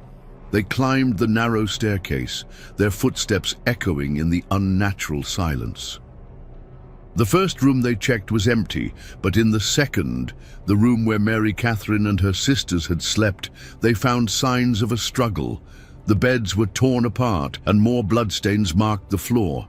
They climbed the narrow staircase, their footsteps echoing in the unnatural silence. The first room they checked was empty, but in the second, the room where Mary Catherine and her sisters had slept, they found signs of a struggle. The beds were torn apart, and more bloodstains marked the floor.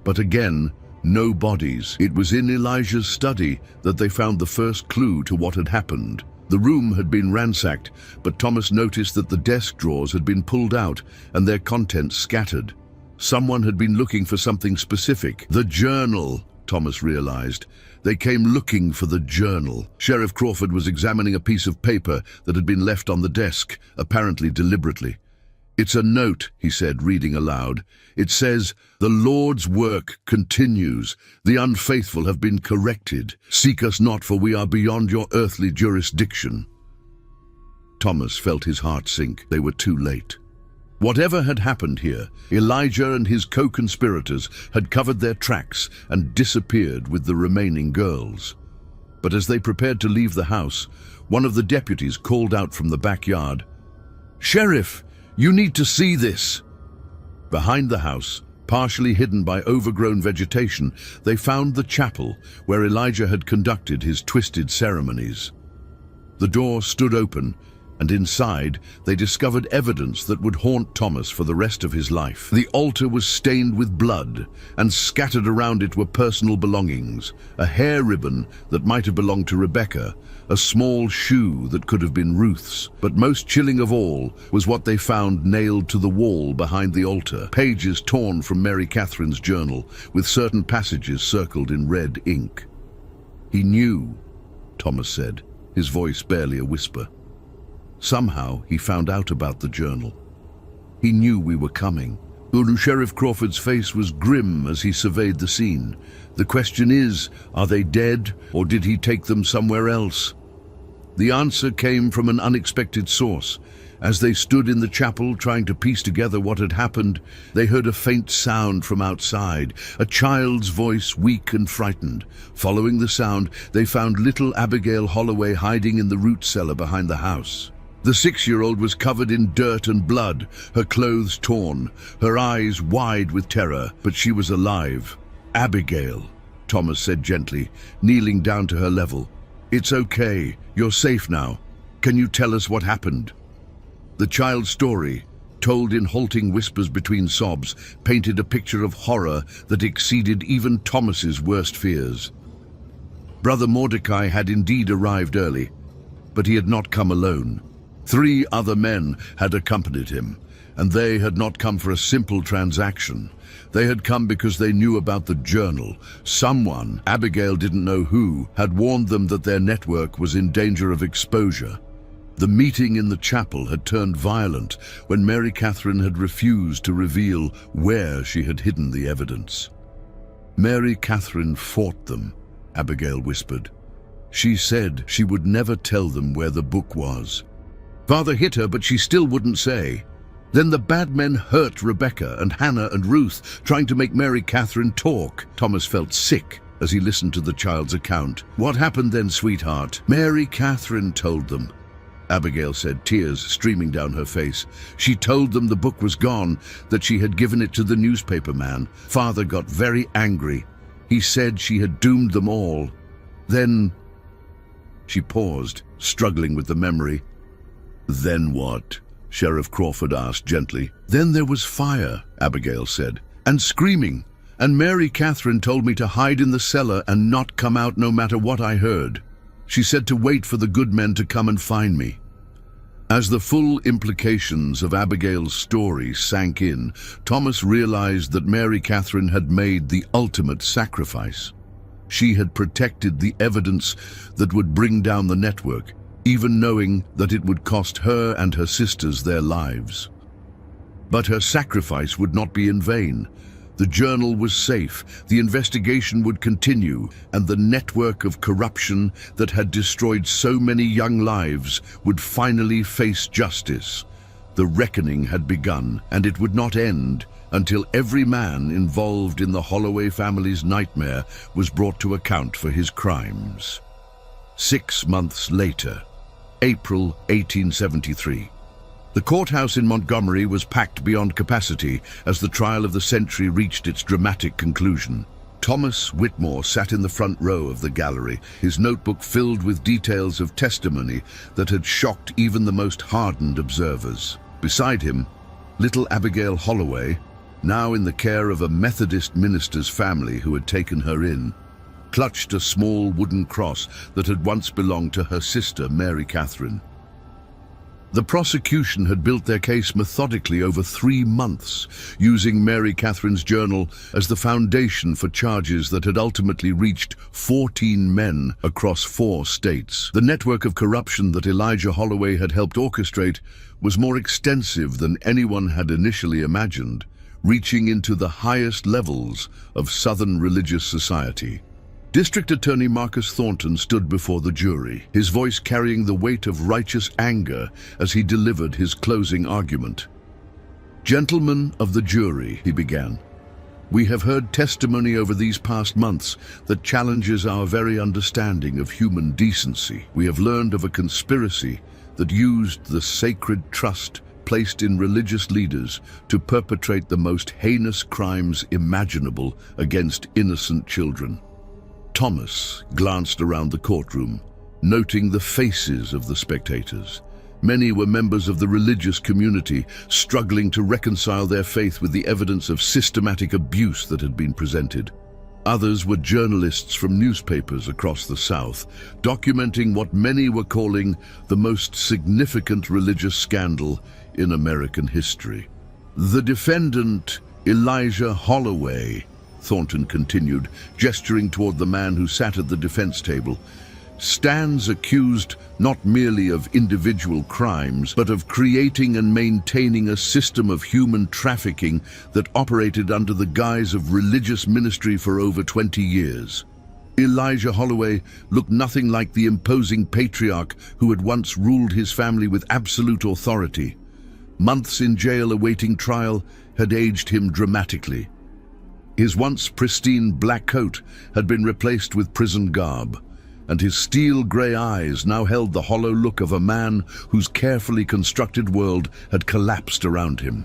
But again, no bodies. It was in Elijah's study that they found the first clue to what had happened. The room had been ransacked, but Thomas noticed that the desk drawers had been pulled out and their contents scattered. Someone had been looking for something specific. The journal, Thomas realized. They came looking for the journal. Sheriff Crawford was examining a piece of paper that had been left on the desk, apparently deliberately. "It's a note," he said, reading aloud. "It says, 'The Lord's work continues. The unfaithful have been corrected. Seek us not, for we are beyond your earthly jurisdiction.'" Thomas felt his heart sink. They were too late. Whatever had happened here, Elijah and his co-conspirators had covered their tracks and disappeared with the remaining girls. But as they prepared to leave the house, one of the deputies called out from the backyard, "Sheriff, you need to see this." Behind the house, partially hidden by overgrown vegetation, they found the chapel where Elijah had conducted his twisted ceremonies. The door stood open, and inside they discovered evidence that would haunt Thomas for the rest of his life. The altar was stained with blood, and scattered around it were personal belongings: a hair ribbon that might have belonged to Rebecca, a small shoe that could have been Ruth's. But most chilling of all was what they found nailed to the wall behind the altar: pages torn from Mary Catherine's journal, with certain passages circled in red ink. "He knew," Thomas said, his voice barely a whisper. "Somehow he found out about the journal. He knew we were coming." Sheriff Crawford's face was grim as he surveyed the scene. "The question is, are they dead, or did he take them somewhere else?" The answer came from an unexpected source. As they stood in the chapel trying to piece together what had happened, they heard a faint sound from outside, a child's voice, weak and frightened. Following the sound, they found little Abigail Holloway hiding in the root cellar behind the house. The 6-year-old was covered in dirt and blood, her clothes torn, her eyes wide with terror, but she was alive. "Abigail," Thomas said gently, kneeling down to her level. "It's okay. You're safe now. Can you tell us what happened?" The child's story, told in halting whispers between sobs, painted a picture of horror that exceeded even Thomas's worst fears. Brother Mordecai had indeed arrived early, but he had not come alone. 3 other men had accompanied him, and they had not come for a simple transaction. They had come because they knew about the journal. Someone, Abigail didn't know who, had warned them that their network was in danger of exposure. The meeting in the chapel had turned violent when Mary Catherine had refused to reveal where she had hidden the evidence. "Mary Catherine fought them," Abigail whispered. She said she would never tell them where the book was. Father hit her, but she still wouldn't say. Then the bad men hurt Rebecca and Hannah and Ruth, trying to make Mary Catherine talk. Thomas felt sick as he listened to the child's account. What happened then, sweetheart? Mary Catherine told them. Abigail said, tears streaming down her face. She told them the book was gone, that she had given it to the newspaper man. Father got very angry. He said she had doomed them all. Then... She paused, struggling with the memory. Then what? Sheriff Crawford asked gently. Then there was fire, Abigail said, and screaming. And Mary Catherine told me to hide in the cellar and not come out no matter what I heard. She said to wait for the good men to come and find me. As the full implications of Abigail's story sank in, Thomas realized that Mary Catherine had made the ultimate sacrifice. She had protected the evidence that would bring down the network, even knowing that it would cost her and her sisters their lives. But her sacrifice would not be in vain. The journal was safe, the investigation would continue, and the network of corruption that had destroyed so many young lives would finally face justice. The reckoning had begun, and it would not end until every man involved in the Holloway family's nightmare was brought to account for his crimes. 6 months later, April 1873. The courthouse in Montgomery was packed beyond capacity as the trial of the century reached its dramatic conclusion. Thomas Whitmore sat in the front row of the gallery, his notebook filled with details of testimony that had shocked even the most hardened observers. Beside him, little Abigail Holloway, now in the care of a Methodist minister's family who had taken her in, clutched a small wooden cross that had once belonged to her sister, Mary Catherine. The prosecution had built their case methodically over 3 months, using Mary Catherine's journal as the foundation for charges that had ultimately reached 14 men across 4 states. The network of corruption that Elijah Holloway had helped orchestrate was more extensive than anyone had initially imagined, reaching into the highest levels of Southern religious society. District Attorney Marcus Thornton stood before the jury, his voice carrying the weight of righteous anger as he delivered his closing argument. "Gentlemen of the jury," he began, "we have heard testimony over these past months that challenges our very understanding of human decency. We have learned of a conspiracy that used the sacred trust placed in religious leaders to perpetrate the most heinous crimes imaginable against innocent children." Thomas glanced around the courtroom, noting the faces of the spectators. Many were members of the religious community, struggling to reconcile their faith with the evidence of systematic abuse that had been presented. Others were journalists from newspapers across the South, documenting what many were calling the most significant religious scandal in American history. "The defendant, Elijah Holloway," Thornton continued, gesturing toward the man who sat at the defense table, "stands accused not merely of individual crimes, but of creating and maintaining a system of human trafficking that operated under the guise of religious ministry for over 20 years. Elijah Holloway looked nothing like the imposing patriarch who had once ruled his family with absolute authority. Months in jail awaiting trial had aged him dramatically. His once pristine black coat had been replaced with prison garb, and his steel-grey eyes now held the hollow look of a man whose carefully constructed world had collapsed around him.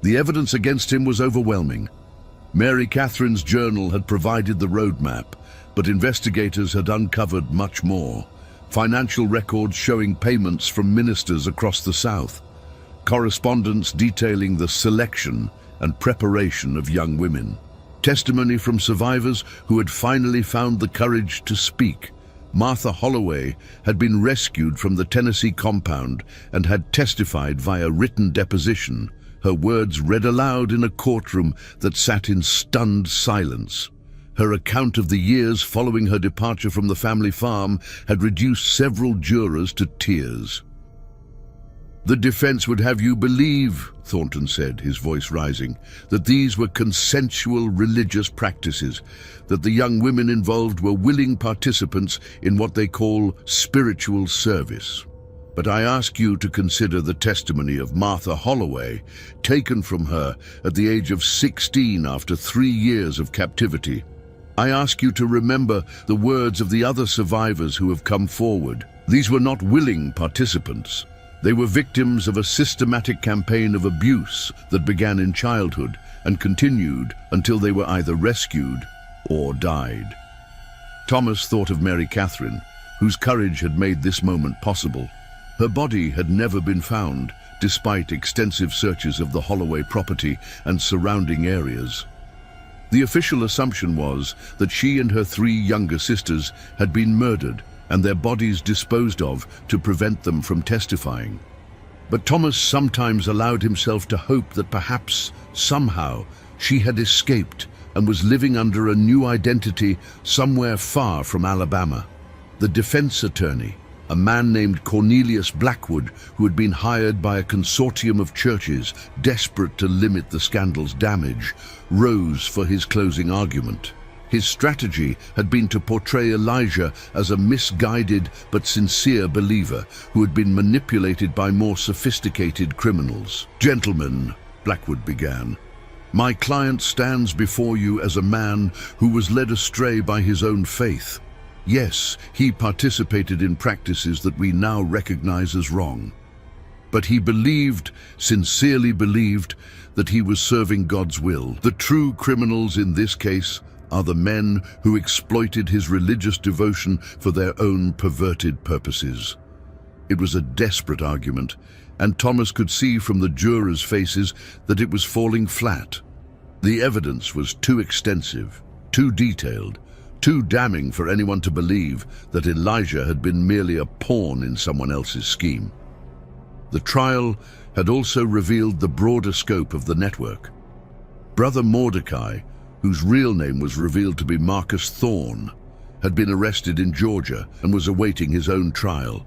The evidence against him was overwhelming. Mary Catherine's journal had provided the roadmap, but investigators had uncovered much more. Financial records showing payments from ministers across the South, correspondence detailing the selection and preparation of young women. Testimony from survivors who had finally found the courage to speak. Martha Holloway had been rescued from the Tennessee compound and had testified via written deposition, her words read aloud in a courtroom that sat in stunned silence. Her account of the years following her departure from the family farm had reduced several jurors to tears. "The defense would have you believe," Thornton said, his voice rising, "that these were consensual religious practices, that the young women involved were willing participants in what they call spiritual service. But I ask you to consider the testimony of Martha Holloway, taken from her at the age of 16 after 3 years of captivity. I ask you to remember the words of the other survivors who have come forward. These were not willing participants. They were victims of a systematic campaign of abuse that began in childhood and continued until they were either rescued or died." Thomas thought of Mary Catherine, whose courage had made this moment possible. Her body had never been found, despite extensive searches of the Holloway property and surrounding areas. The official assumption was that she and her 3 younger sisters had been murdered and their bodies disposed of to prevent them from testifying. But Thomas sometimes allowed himself to hope that perhaps, somehow, she had escaped and was living under a new identity somewhere far from Alabama. The defense attorney, a man named Cornelius Blackwood, who had been hired by a consortium of churches desperate to limit the scandal's damage, rose for his closing argument. His strategy had been to portray Elijah as a misguided but sincere believer who had been manipulated by more sophisticated criminals. "Gentlemen," Blackwood began, "my client stands before you as a man who was led astray by his own faith. Yes, he participated in practices that we now recognize as wrong. But he believed, sincerely believed, that he was serving God's will. The true criminals in this case are the men who exploited his religious devotion for their own perverted purposes." It was a desperate argument, and Thomas could see from the jurors' faces that it was falling flat. The evidence was too extensive, too detailed, too damning for anyone to believe that Elijah had been merely a pawn in someone else's scheme. The trial had also revealed the broader scope of the network. Brother Mordecai, whose real name was revealed to be Marcus Thorne, had been arrested in Georgia and was awaiting his own trial.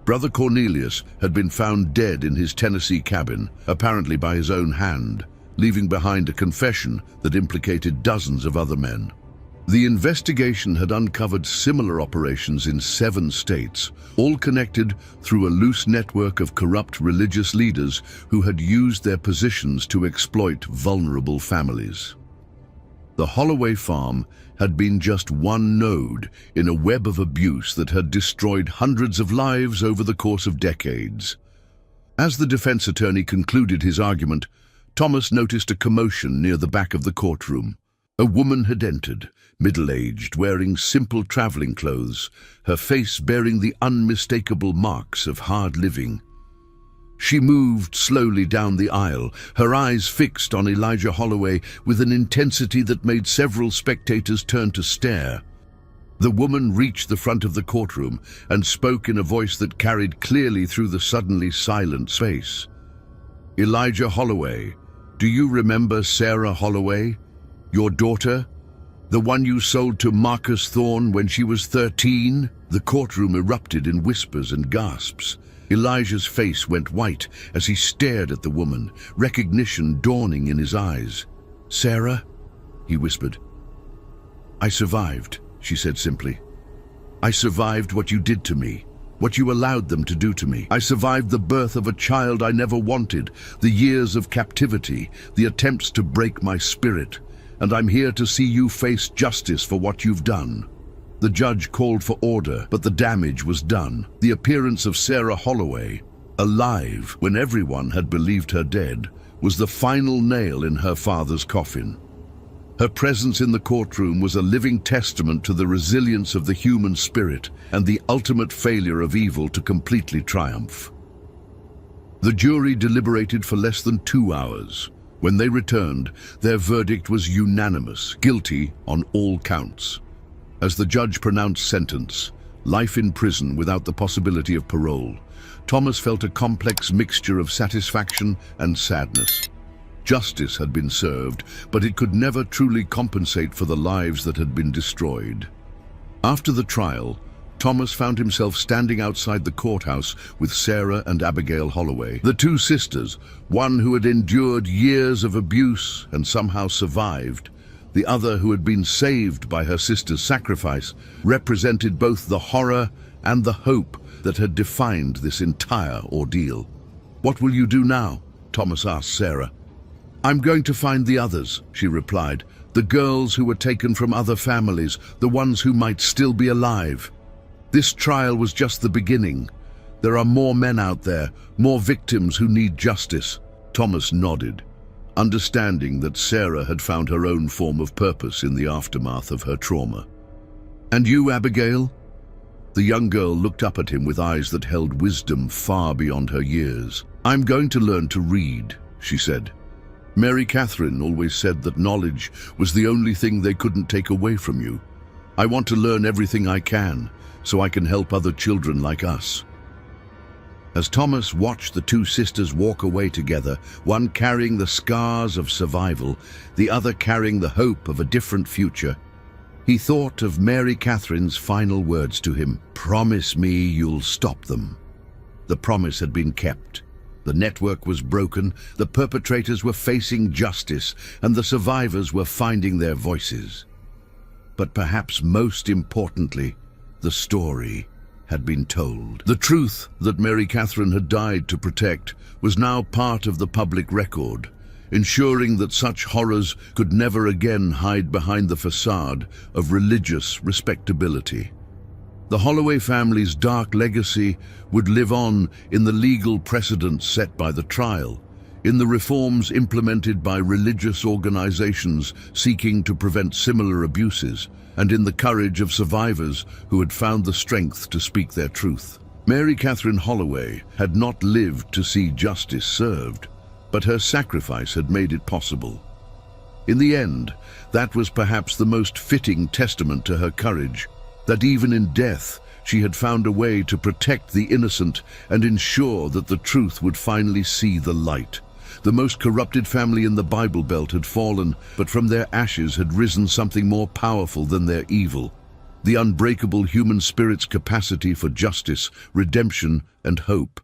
Brother Cornelius had been found dead in his Tennessee cabin, apparently by his own hand, leaving behind a confession that implicated dozens of other men. The investigation had uncovered similar operations in 7 states, all connected through a loose network of corrupt religious leaders who had used their positions to exploit vulnerable families. The Holloway farm had been just one node in a web of abuse that had destroyed hundreds of lives over the course of decades. As the defense attorney concluded his argument, Thomas noticed a commotion near the back of the courtroom. A woman had entered, middle-aged, wearing simple traveling clothes, her face bearing the unmistakable marks of hard living. She moved slowly down the aisle, her eyes fixed on Elijah Holloway with an intensity that made several spectators turn to stare. The woman reached the front of the courtroom and spoke in a voice that carried clearly through the suddenly silent space. "Elijah Holloway, do you remember Sarah Holloway, your daughter? The one you sold to Marcus Thorne when she was 13? The courtroom erupted in whispers and gasps. Elijah's face went white as he stared at the woman, recognition dawning in his eyes. "Sarah?" he whispered. "I survived," she said simply. "I survived what you did to me, what you allowed them to do to me. I survived the birth of a child I never wanted, the years of captivity, the attempts to break my spirit, and I'm here to see you face justice for what you've done." The judge called for order, but the damage was done. The appearance of Sarah Holloway, alive when everyone had believed her dead, was the final nail in her father's coffin. Her presence in the courtroom was a living testament to the resilience of the human spirit and the ultimate failure of evil to completely triumph. The jury deliberated for less than 2 hours. When they returned, their verdict was unanimous, guilty on all counts. As the judge pronounced sentence, life in prison without the possibility of parole, Thomas felt a complex mixture of satisfaction and sadness. Justice had been served, but it could never truly compensate for the lives that had been destroyed. After the trial, Thomas found himself standing outside the courthouse with Sarah and Abigail Holloway. The two sisters, one who had endured years of abuse and somehow survived, the other who had been saved by her sister's sacrifice, represented both the horror and the hope that had defined this entire ordeal. "What will you do now?" Thomas asked Sarah. "I'm going to find the others," she replied. "The girls who were taken from other families, the ones who might still be alive. This trial was just the beginning. There are more men out there, more victims who need justice." Thomas nodded, understanding that Sarah had found her own form of purpose in the aftermath of her trauma. "And you, Abigail?" The young girl looked up at him with eyes that held wisdom far beyond her years. "I'm going to learn to read," she said. "Mary Catherine always said that knowledge was the only thing they couldn't take away from you. I want to learn everything I can, so I can help other children like us." As Thomas watched the two sisters walk away together, one carrying the scars of survival, the other carrying the hope of a different future, he thought of Mary Catherine's final words to him, "Promise me you'll stop them." The promise had been kept. The network was broken, the perpetrators were facing justice, and the survivors were finding their voices. But perhaps most importantly, the story had been told. The truth that Mary Catherine had died to protect was now part of the public record, ensuring that such horrors could never again hide behind the facade of religious respectability. The Holloway family's dark legacy would live on in the legal precedents set by the trial, in the reforms implemented by religious organizations seeking to prevent similar abuses, and in the courage of survivors who had found the strength to speak their truth. Mary Catherine Holloway had not lived to see justice served, but her sacrifice had made it possible. In the end, that was perhaps the most fitting testament to her courage, that even in death, she had found a way to protect the innocent and ensure that the truth would finally see the light. The most corrupted family in the Bible Belt had fallen, but from their ashes had risen something more powerful than their evil: the unbreakable human spirit's capacity for justice, redemption, and hope.